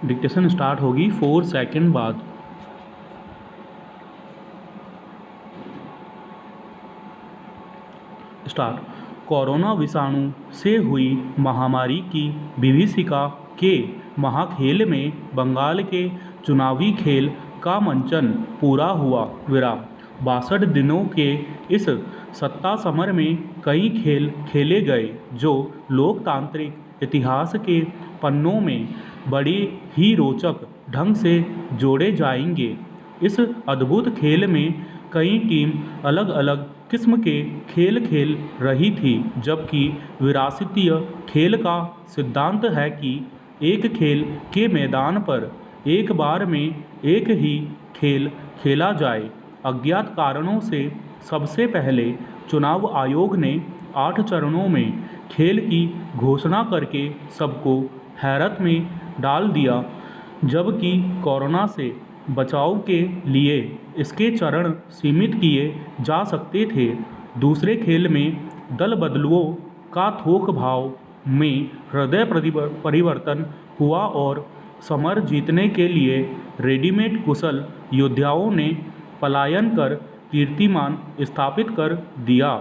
Dictation start होगी 4 second बाद। Start. Corona विषाणु से हुई महामारी की विभीषिका के महाखेल में बंगाल के चुनावी खेल का मंचन पूरा हुआ विराम। 62 दिनों के इस सत्ता समर में कई खेल खेले गए जो लोकतांत्रिक इतिहास के पन्नों में बड़े ही रोचक ढंग से जोड़े जाएंगे। इस अद्भुत खेल में कई टीम अलग अलग किस्म के खेल खेल रही थी, जबकि विरासतीय खेल का सिद्धांत है कि एक खेल के मैदान पर एक बार में एक ही खेल खेला जाए। अज्ञात कारणों से सबसे पहले चुनाव आयोग ने 8 चरणों में खेल की घोषणा करके सबको हैरत में डाल दिया, जबकि कोरोना से बचाव के लिए इसके चरण सीमित किए जा सकते थे। दूसरे खेल में दल बदलुओं का थोक भाव में हृदय परिवर्तन हुआ और समर जीतने के लिए रेडीमेड कुशल योद्धाओं ने पलायन कर कीर्तिमान स्थापित कर दिया।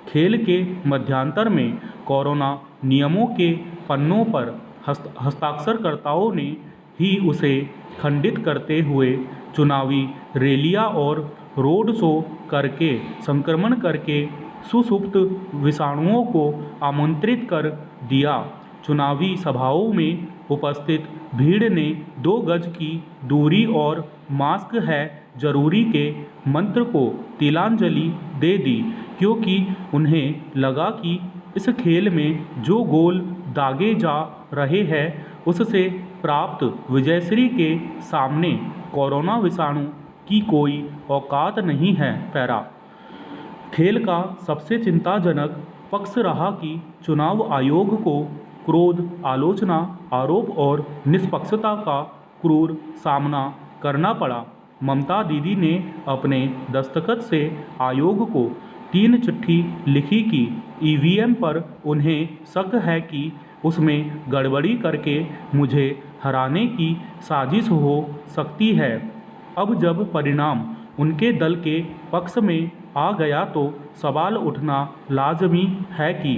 खेल के मध्यांतर में कोरोना नियमों के पन्नों पर हस्ताक्षरकर्ताओं ने ही उसे खंडित करते हुए चुनावी रैलियां और रोड शो करके संक्रमण करके सुसुप्त विषाणुओं को आमंत्रित कर दिया। चुनावी सभाओं में उपस्थित भीड़ ने 2 गज की दूरी और मास्क है जरूरी के मंत्र को तिलांजलि दे दी, क्योंकि उन्हें लगा कि इस खेल में जो गोल दागे जा रहे हैं उससे प्राप्त विजयश्री के सामने कोरोना विषाणु की कोई औकात नहीं है। पैरा। खेल का सबसे चिंताजनक पक्ष रहा कि चुनाव आयोग को क्रोध, आलोचना, आरोप और निष्पक्षता का क्रूर सामना करना पड़ा। ममता दीदी ने अपने दस्तखत से आयोग को 3 चिट्ठी लिखी कि ईवीएम पर उन्हें शक है कि उसमें गड़बड़ी करके मुझे हराने की साजिश हो सकती है। अब जब परिणाम उनके दल के पक्ष में आ गया तो सवाल उठना लाजमी है कि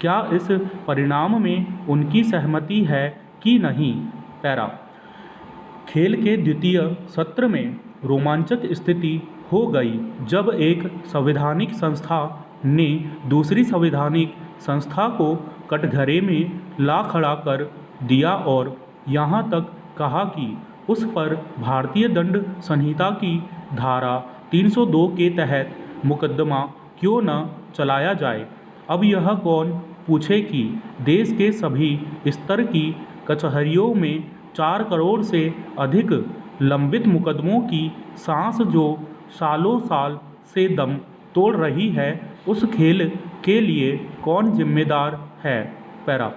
क्या इस परिणाम में उनकी सहमति है कि नहीं। पैरा। खेल के द्वितीय सत्र में रोमांचक स्थिति हो गई जब एक संवैधानिक संस्था ने दूसरी संवैधानिक संस्था को कटघरे में ला खड़ा कर दिया और यहाँ तक कहा कि उस पर भारतीय दंड संहिता की धारा 302 के तहत मुकदमा क्यों न चलाया जाए। अब यह कौन पूछे कि देश के सभी स्तर की कचहरियों में 4 करोड़ से अधिक लंबित मुकदमों की सांस जो सालों साल से दम तोड़ रही है, उस खेल के लिए कौन जिम्मेदार है। पैरा।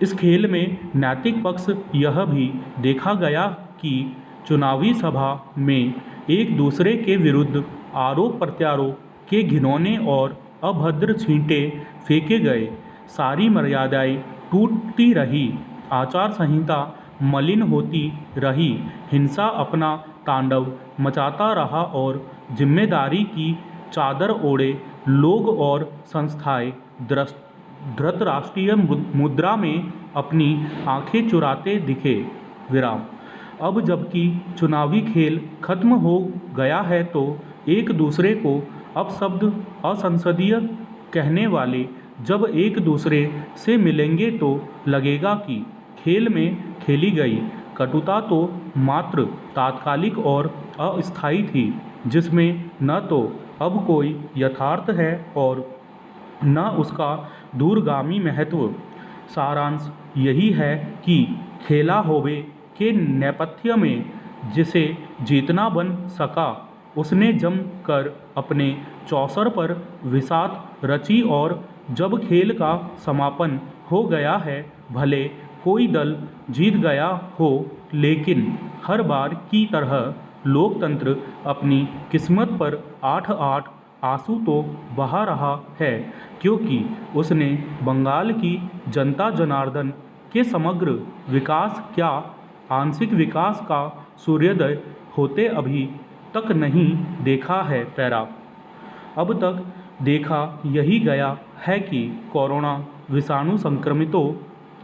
इस खेल में नैतिक पक्ष यह भी देखा गया कि चुनावी सभा में एक दूसरे के विरुद्ध आरोप प्रत्यारोप के घिनौने और अभद्र छींटे फेंके गए। सारी मर्यादाएं टूटती रही, आचार संहिता मलिन होती रही, हिंसा अपना तांडव मचाता रहा और जिम्मेदारी की चादर ओढ़े लोग और संस्थाएं धृतराष्ट्रीय मुद्रा में अपनी आंखें चुराते दिखे। विराम। अब जबकि चुनावी खेल खत्म हो गया है तो एक दूसरे को अपशब्द असंसदीय कहने वाले जब एक दूसरे से मिलेंगे तो लगेगा कि खेल में खेली गई कटुता तो मात्र तात्कालिक और अस्थायी थी, जिसमें न तो अब कोई यथार्थ है और न उसका दूरगामी महत्व। सारांश यही है कि खेला होवे के नेपथ्य में जिसे जीतना बन सका उसने जम कर अपने चौसर पर विसात रची और जब खेल का समापन हो गया है, भले कोई दल जीत गया हो, लेकिन हर बार की तरह लोकतंत्र अपनी किस्मत पर 8-8 आंसू तो बहा रहा है, क्योंकि उसने बंगाल की जनता जनार्दन के समग्र विकास क्या आंशिक विकास का सूर्योदय होते अभी तक नहीं देखा है। पैरा अब तक देखा यही गया है कि कोरोना विषाणु संक्रमितों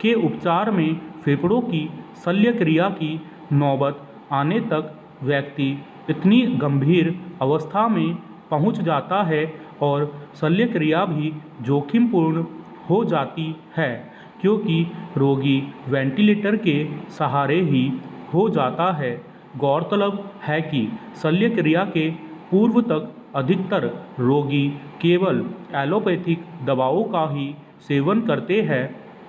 के उपचार में फेफड़ों की शल्य क्रिया की नौबत आने तक व्यक्ति इतनी गंभीर अवस्था में पहुंच जाता है और शल्य क्रिया भी जोखिमपूर्ण हो जाती है, क्योंकि रोगी वेंटिलेटर के सहारे ही हो जाता है। गौरतलब है कि शल्य क्रिया के पूर्व तक अधिकतर रोगी केवल एलोपैथिक दवाओं का ही सेवन करते हैं,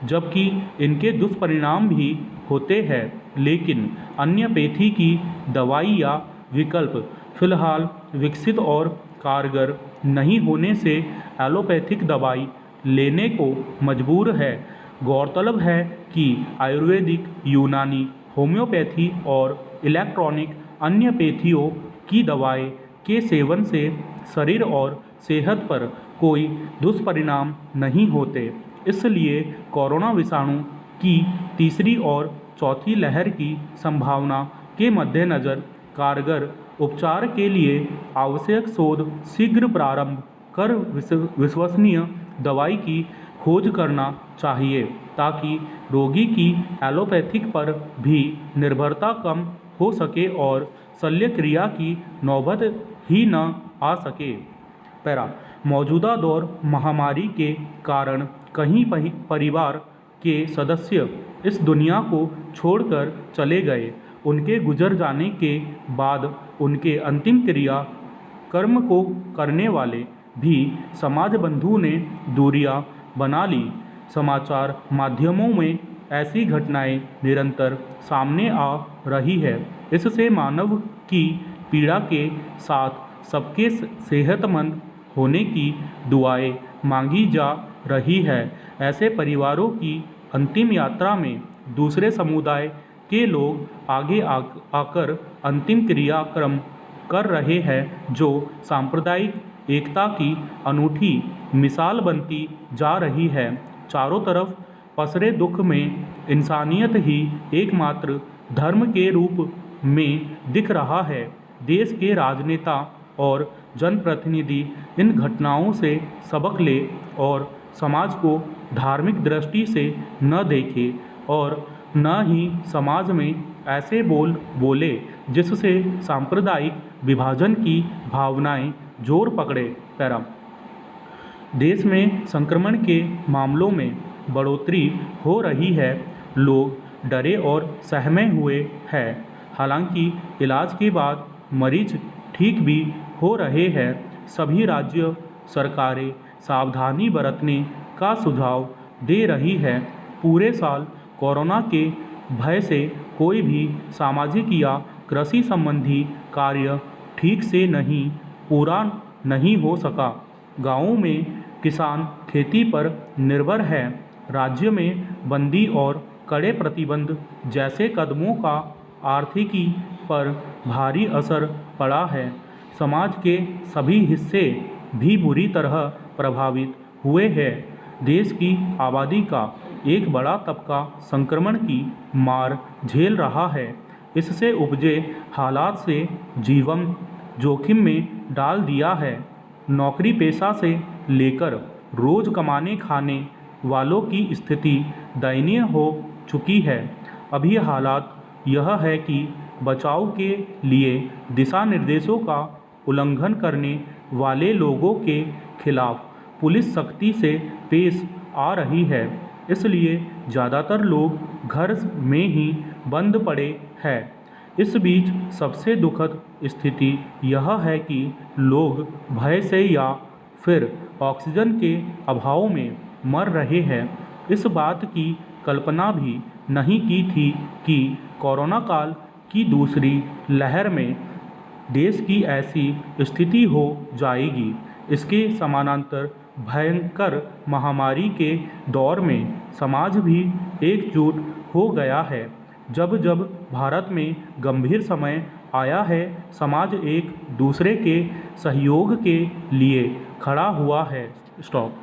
जबकि इनके दुष्परिणाम भी होते हैं, लेकिन अन्यपैथी की दवाई या विकल्प फिलहाल विकसित और कारगर नहीं होने से एलोपैथिक दवाई लेने को मजबूर है। गौरतलब है कि आयुर्वेदिक, यूनानी, होम्योपैथी और इलेक्ट्रॉनिक अन्यपैथियों की दवाएं के सेवन से शरीर और सेहत पर कोई दुष्परिणाम नहीं होते। इसलिए कोरोना विषाणु की तीसरी और चौथी लहर की संभावना के मद्देनज़र कारगर उपचार के लिए आवश्यक शोध शीघ्र प्रारंभ कर विश्वसनीय दवाई की खोज करना चाहिए, ताकि रोगी की एलोपैथिक पर भी निर्भरता कम हो सके और शल्य क्रिया की नौबत ही न आ सके। पैरा मौजूदा दौर महामारी के कारण कई परिवार के सदस्य इस दुनिया को छोड़कर चले गए। उनके गुजर जाने के बाद उनके अंतिम क्रिया कर्म को करने वाले भी समाज बंधु ने दूरियां बना ली। समाचार माध्यमों में ऐसी घटनाएं निरंतर सामने आ रही है। इससे मानव की पीड़ा के साथ सबके सेहतमंद होने की दुआएं मांगी जा रही है। ऐसे परिवारों की अंतिम यात्रा में दूसरे समुदाय के लोग आगे आकर अंतिम क्रियाक्रम कर रहे हैं, जो सांप्रदायिक एकता की अनूठी मिसाल बनती जा रही है। चारों तरफ पसरे दुख में इंसानियत ही एकमात्र धर्म के रूप में दिख रहा है। देश के राजनेता और जनप्रतिनिधि इन घटनाओं से सबक ले और समाज को धार्मिक दृष्टि से न देखे और न ही समाज में ऐसे बोल बोले जिससे सांप्रदायिक विभाजन की भावनाएं जोर पकड़े। पैरा देश में संक्रमण के मामलों में बढ़ोतरी हो रही है। लोग डरे और सहमे हुए हैं। हालांकि इलाज के बाद मरीज ठीक भी हो रहे हैं। सभी राज्य सरकारें सावधानी बरतने का सुझाव दे रही है। पूरे साल कोरोना के भय से कोई भी सामाजिक या कृषि संबंधी कार्य ठीक से पूरा नहीं हो सका। गांवों में किसान खेती पर निर्भर है। राज्य में बंदी और कड़े प्रतिबंध जैसे कदमों का आर्थिकी पर भारी असर पड़ा है। समाज के सभी हिस्से भी बुरी तरह प्रभावित हुए हैं। देश की आबादी का एक बड़ा तबका संक्रमण की मार झेल रहा है। इससे उपजे हालात से जीवन जोखिम में डाल दिया है। नौकरी पेशा से लेकर रोज कमाने खाने वालों की स्थिति दयनीय हो चुकी है। अभी हालात यह है कि बचाव के लिए दिशा निर्देशों का उल्लंघन करने वाले लोगों के खिलाफ पुलिस सख्ती से पेश आ रही है। इसलिए ज़्यादातर लोग घर में ही बंद पड़े हैं। इस बीच सबसे दुखद स्थिति यह है कि लोग भय से या फिर ऑक्सीजन के अभाव में मर रहे हैं। इस बात की कल्पना भी नहीं की थी कि कोरोना काल की दूसरी लहर में देश की ऐसी स्थिति हो जाएगी। इसके समानांतर भयंकर महामारी के दौर में समाज भी एकजुट हो गया है। जब जब भारत में गंभीर समय आया है, समाज एक दूसरे के सहयोग के लिए खड़ा हुआ है। स्टॉप।